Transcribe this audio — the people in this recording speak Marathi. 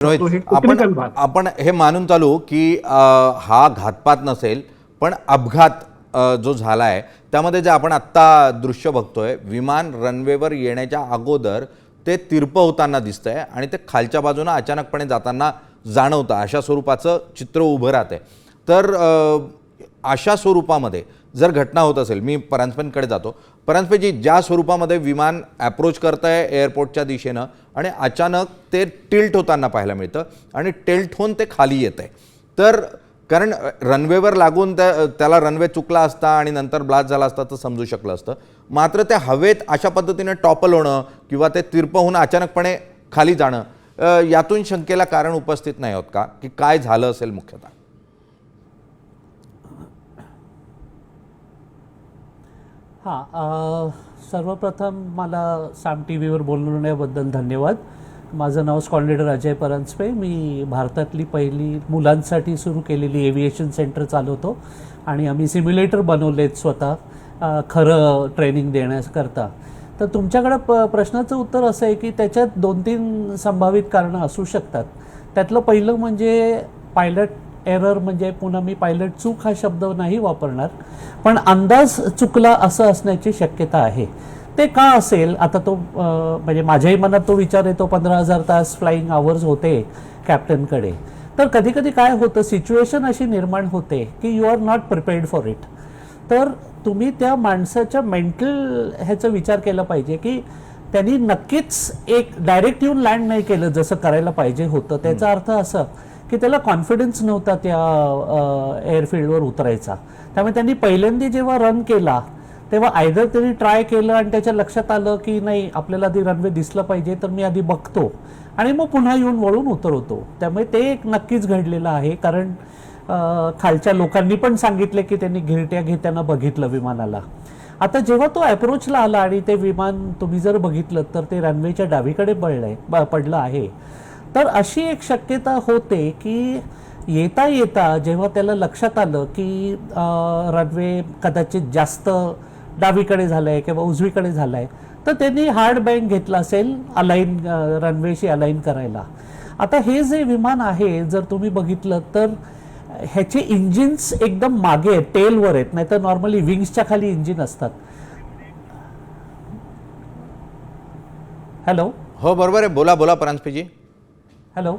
रोहित, तो हे टेक्निकल भाग. आपण हे मानून चालू की हा घातपात नसेल, पण अपघात जो झाला आहे त्यामध्ये जे आपण आत्ता दृश्य बघतोय, विमान रनवेवर येण्याच्या अगोदर ते तिरपं होताना दिसतंय आणि ते खालच्या बाजूने अचानकपणे जाताना जाणवतं, अशा स्वरूपाचं चित्र उभं राहतंय. तर अशा स्वरूपामध्ये जर घटना होत असेल, मी परांजपेंकडे जातो. परांजपेजी, ज्या स्वरूपामध्ये विमान ॲप्रोच करत आहे एअरपोर्टच्या दिशेनं आणि अचानक ते टिल्ट होताना पाहायला मिळतं आणि टिल्ट होऊन ते खाली येत आहे. तर कारण रनवेवर लागून त्याला रनवे चुकला असता आणि नंतर ब्लास्ट झाला असता तर समजू शकलं असतं. मात्र ते हवेत अशा पद्धतीने टॉपल होणं किंवा ते तिरपं होऊन अचानकपणे खाली जाणं, यातून शंकेला कारण उपस्थित नाही होत का की काय झालं असेल मुख्यतः? सर्वप्रथम मला साम टी व्हीवर बोलवण्याबद्दल धन्यवाद. माझं नाव स्क्वॉड्रन लीडर अजय परांजपे. मी भारतातली पहिली मुलांसाठी सुरू केलेली एव्हिएशन सेंटर चालवतो आणि आम्ही सिम्युलेटर बनवलेत स्वतः खरं ट्रेनिंग देण्याकरता. तर तुमच्याकडं प्रश्नाचं उत्तर असं आहे की त्याच्यात 2-3 संभावित कारणं असू शकतात. त्यातलं पहिलं म्हणजे पायलट एरर, म्हणजे पुन्हा मी पायलट चूक हा शब्द नाही वापरणार, पण अंदाज चुकला असं असण्याची शक्यता आहे. ते का असेल आता तो म्हणजे माझ्याही मनात तो विचार येतो. 15,000 तास फ्लाईंग आवर्स होते कॅप्टनकडे. तर कधी कधी काय होतं, सिच्युएशन अशी निर्माण होते की you are not prepared for it. तर तुम्ही त्या माणसाच्या मेंटल ह्याचा विचार केला पाहिजे की त्यांनी नक्कीच एक डायरेक्ट येऊन लँड नाही केलं जसं करायला पाहिजे होतं. त्याचा अर्थ असं की त्याला कॉन्फिडन्स नव्हता त्या एअरफील्डवर उतरायचा. त्यामुळे त्यांनी पहिल्यांदा जेव्हा रन केला तेव्हा आयदर त्यांनी ट्राय केलं आणि त्याच्या लक्षात आलं की नाही, आपल्याला आधी रनवे दिसलं पाहिजे, तर मी आधी बघतो आणि मग पुन्हा येऊन वळून उतरवतो. त्यामुळे ते एक नक्कीच घडलेलं आहे. कारण खालच्या लोकांनी पण सांगितले की त्यांनी घिरट्या घेताना बघितलं विमानाला. आता जेव्हा तो अप्रोचला आला आणि ते विमान तुम्ही जर बघितलं तर ते रनवेच्या डावीकडे पडलं आहे. तर अशी एक शक्यता होते की येता येता जेव्हा त्याला लक्षात आलं की रनवे कदाचित जास्त डावीकडे झालं आहे किंवा उजवीकडे झालं आहे, तर त्यांनी हार्ड बँक घेतला असेल अलाईन रनवेशी अलाईन करायला. आता हे जे विमान आहे जर तुम्ही बघितलं तर ह्याचे इंजिन्स एकदम मागे आहेत, टेलवर आहेत, नाही तर नॉर्मली विंग्सच्या खाली इंजिन असतात. हॅलो, हो बरोबर आहे, बोला बोला परांजपेजी. हॅलो.